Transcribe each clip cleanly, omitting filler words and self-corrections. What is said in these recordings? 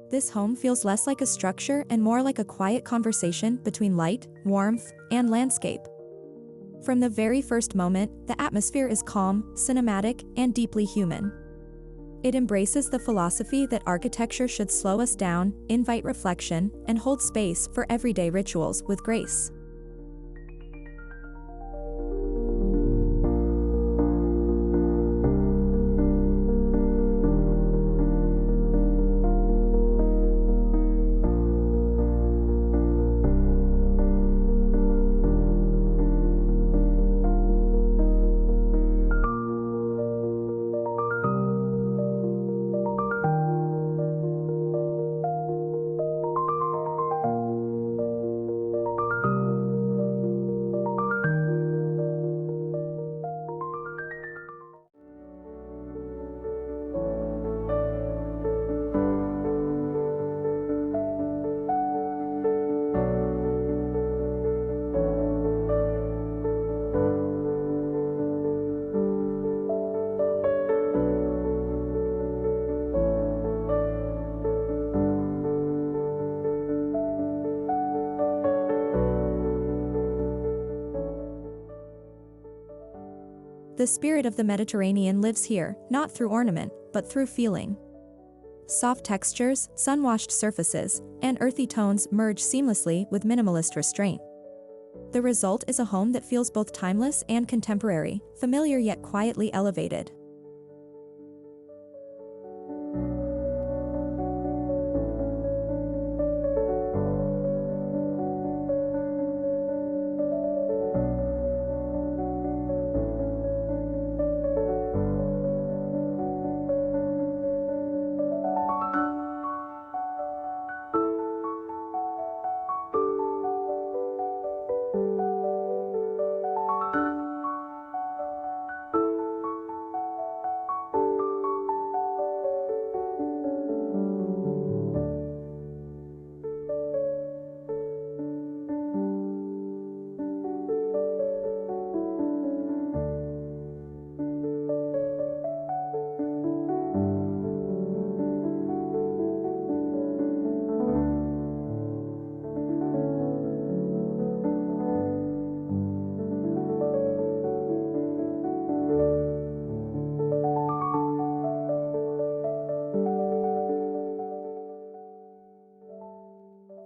This home feels less like a structure and more like a quiet conversation between light, warmth, and landscape. From the very first moment, the atmosphere is calm, cinematic, and deeply human. It embraces the philosophy that architecture should slow us down, invite reflection, and hold space for everyday rituals with grace. The spirit of the Mediterranean lives here, not through ornament, but through feeling. Soft textures, sun-washed surfaces, and earthy tones merge seamlessly with minimalist restraint. The result is a home that feels both timeless and contemporary, familiar yet quietly elevated.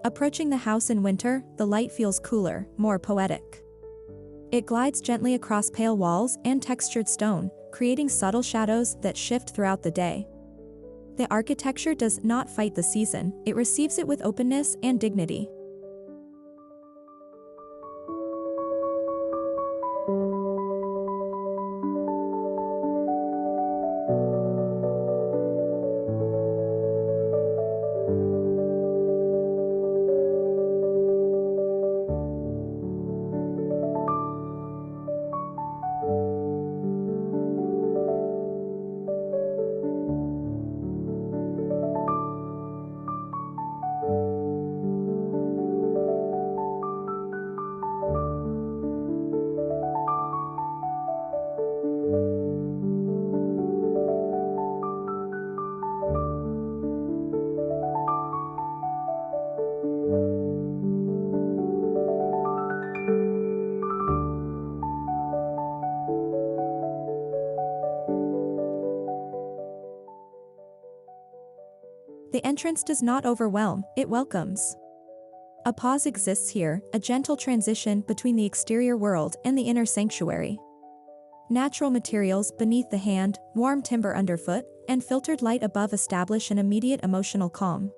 Approaching the house in winter, the light feels cooler, more poetic. It glides gently across pale walls and textured stone, creating subtle shadows that shift throughout the day. The architecture does not fight the season, it receives it with openness and dignity. The entrance does not overwhelm, it welcomes. A pause exists here, a gentle transition between the exterior world and the inner sanctuary. Natural materials beneath the hand, warm timber underfoot, and filtered light above establish an immediate emotional calm.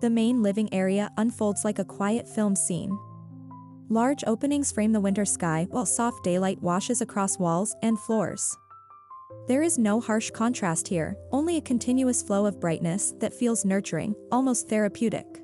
The main living area unfolds like a quiet film scene. Large openings frame the winter sky while soft daylight washes across walls and floors. There is no harsh contrast here, only a continuous flow of brightness that feels nurturing, almost therapeutic.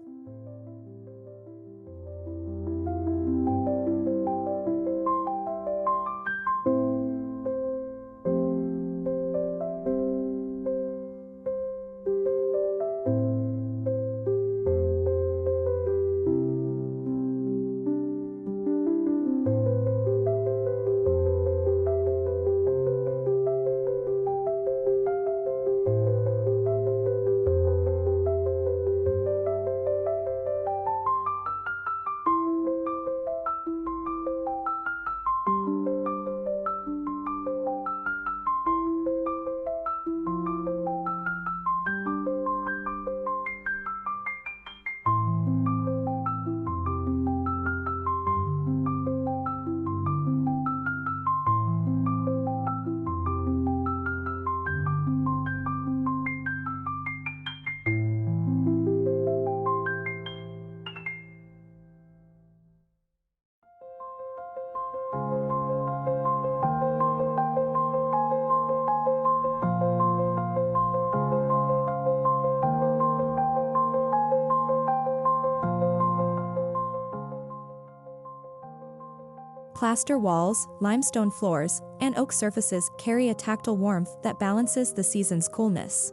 Plaster walls, limestone floors, and oak surfaces carry a tactile warmth that balances the season's coolness.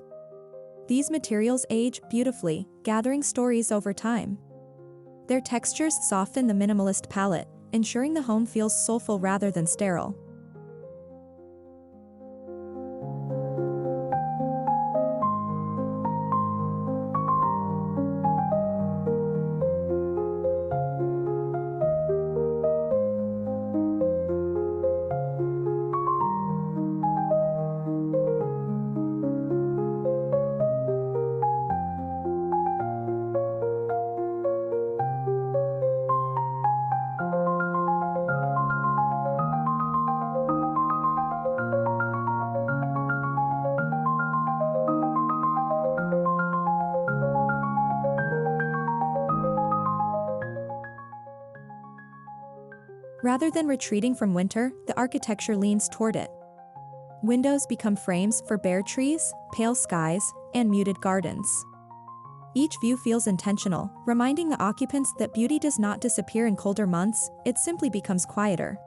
These materials age beautifully, gathering stories over time. Their textures soften the minimalist palette, ensuring the home feels soulful rather than sterile. Rather than retreating from winter, the architecture leans toward it. Windows become frames for bare trees, pale skies, and muted gardens. Each view feels intentional, reminding the occupants that beauty does not disappear in colder months, it simply becomes quieter.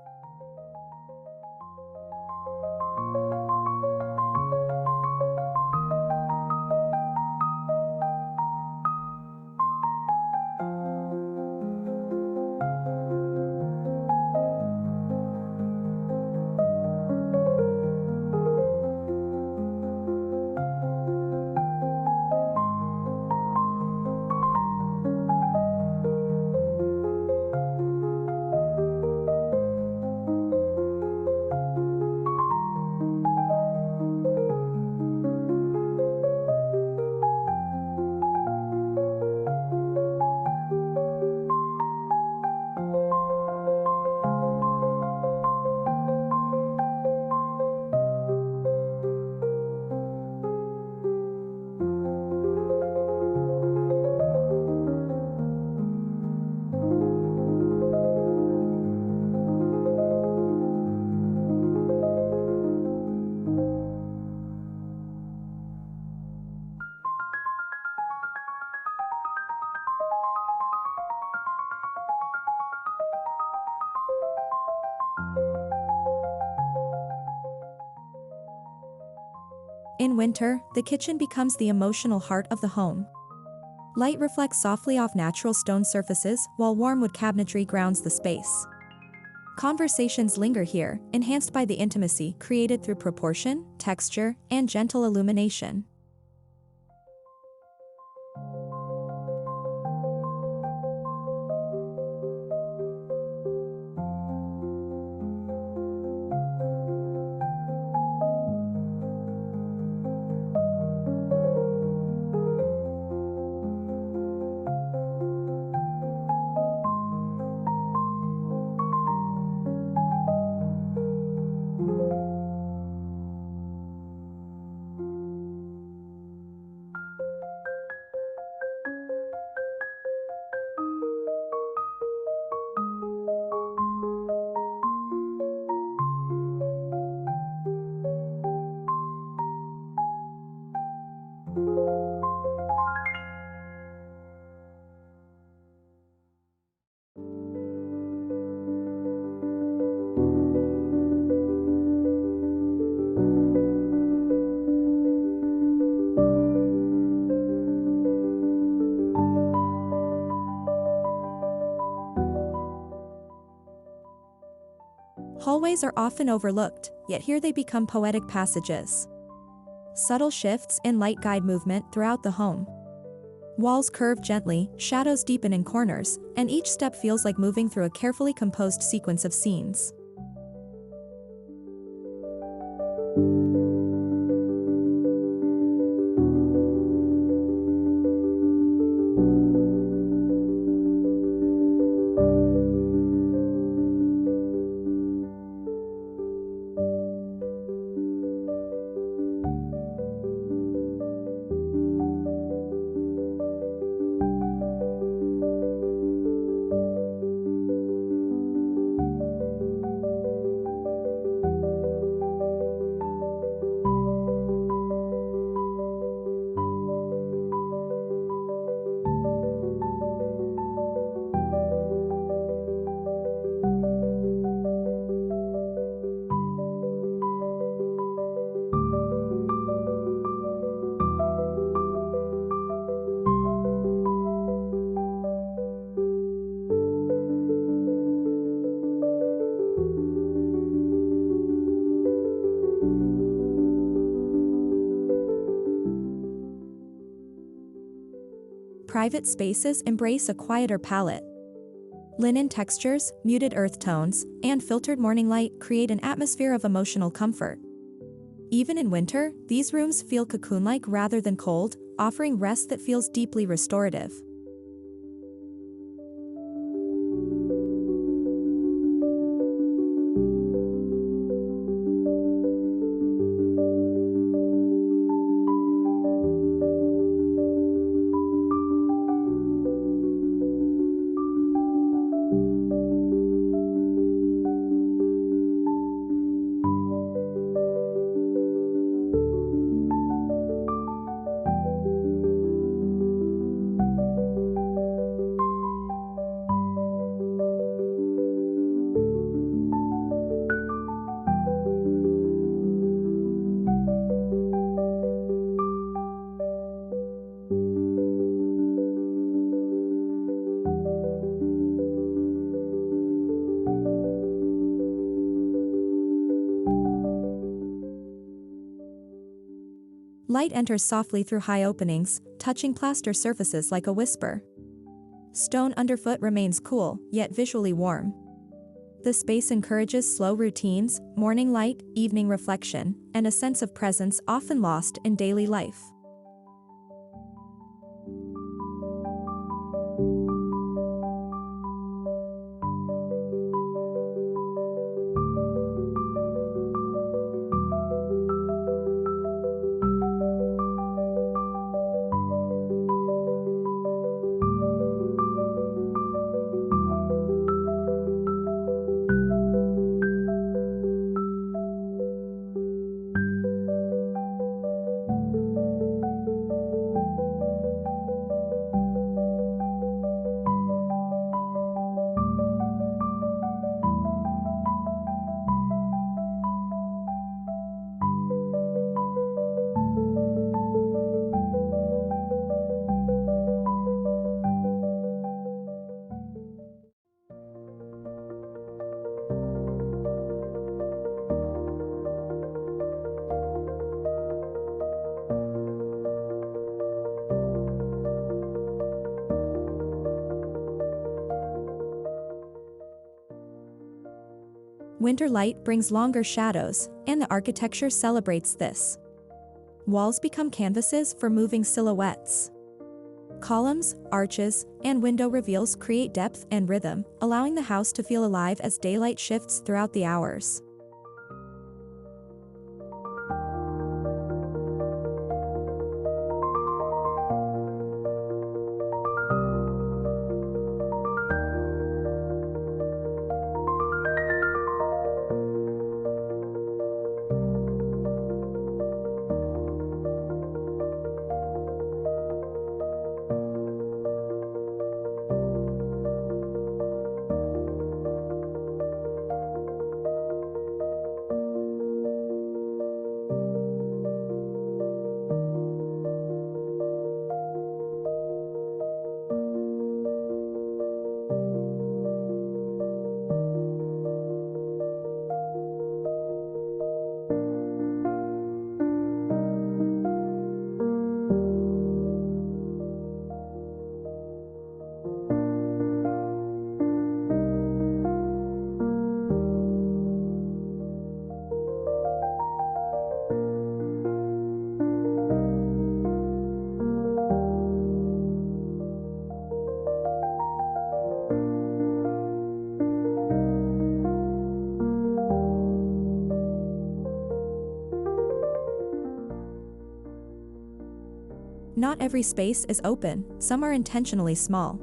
In winter, the kitchen becomes the emotional heart of the home. Light reflects softly off natural stone surfaces, while warm wood cabinetry grounds the space. Conversations linger here, enhanced by the intimacy created through proportion, texture, and gentle illumination. Hallways are often overlooked, yet here they become poetic passages. Subtle shifts in light guide movement throughout the home. Walls curve gently, shadows deepen in corners, and each step feels like moving through a carefully composed sequence of scenes. Private spaces embrace a quieter palette. Linen textures, muted earth tones, and filtered morning light create an atmosphere of emotional comfort. Even in winter, these rooms feel cocoon-like rather than cold, offering rest that feels deeply restorative. Light enters softly through high openings, touching plaster surfaces like a whisper. Stone underfoot remains cool, yet visually warm. The space encourages slow routines, morning light, evening reflection, and a sense of presence often lost in daily life. Winter light brings longer shadows, and the architecture celebrates this. Walls become canvases for moving silhouettes. Columns, arches, and window reveals create depth and rhythm, allowing the house to feel alive as daylight shifts throughout the hours. Not every space is open, some are intentionally small.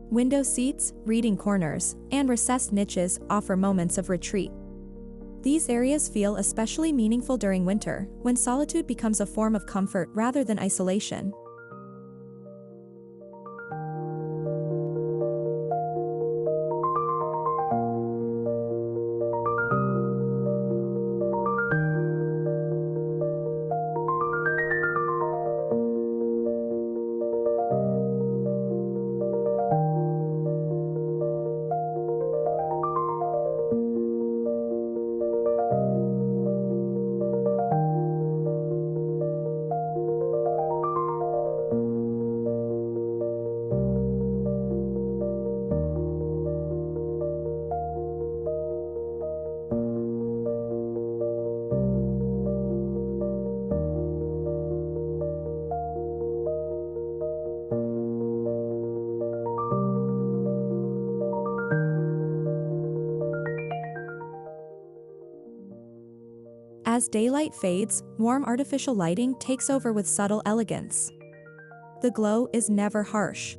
Window seats, reading corners, and recessed niches offer moments of retreat. These areas feel especially meaningful during winter, when solitude becomes a form of comfort rather than isolation. As daylight fades, warm artificial lighting takes over with subtle elegance. The glow is never harsh.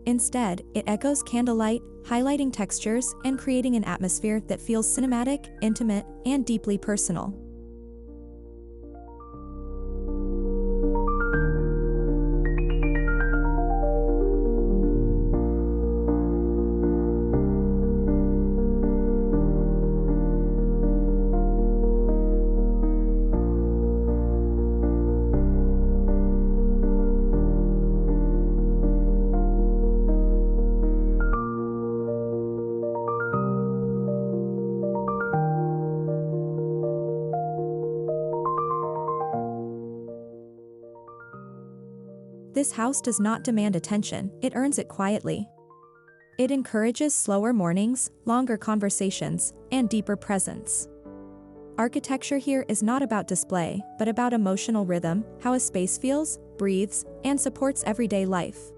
Instead, it echoes candlelight, highlighting textures and creating an atmosphere that feels cinematic, intimate, and deeply personal. This house does not demand attention, it earns it quietly. It encourages slower mornings, longer conversations, and deeper presence. Architecture here is not about display, but about emotional rhythm, how a space feels, breathes, and supports everyday life.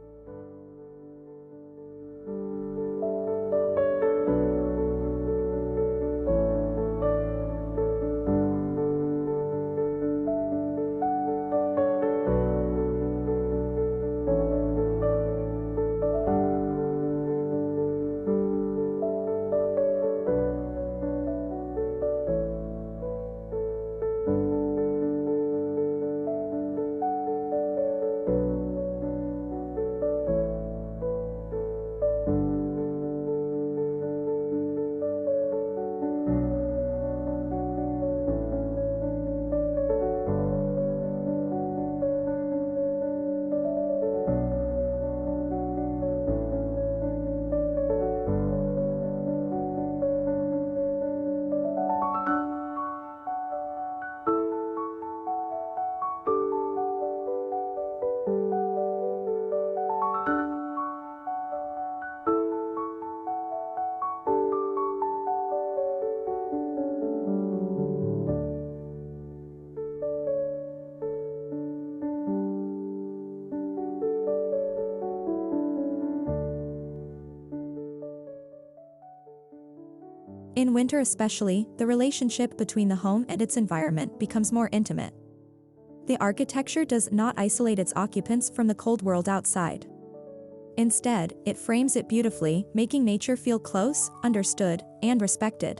In winter especially, the relationship between the home and its environment becomes more intimate. The architecture does not isolate its occupants from the cold world outside. Instead, it frames it beautifully, making nature feel close, understood, and respected.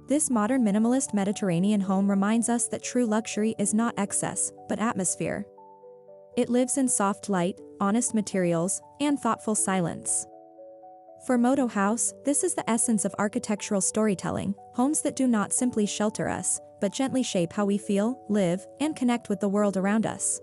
This modern minimalist Mediterranean home reminds us that true luxury is not excess, but atmosphere. It lives in soft light, honest materials, and thoughtful silence. For Modo Haus, this is the essence of architectural storytelling, homes that do not simply shelter us, but gently shape how we feel, live, and connect with the world around us.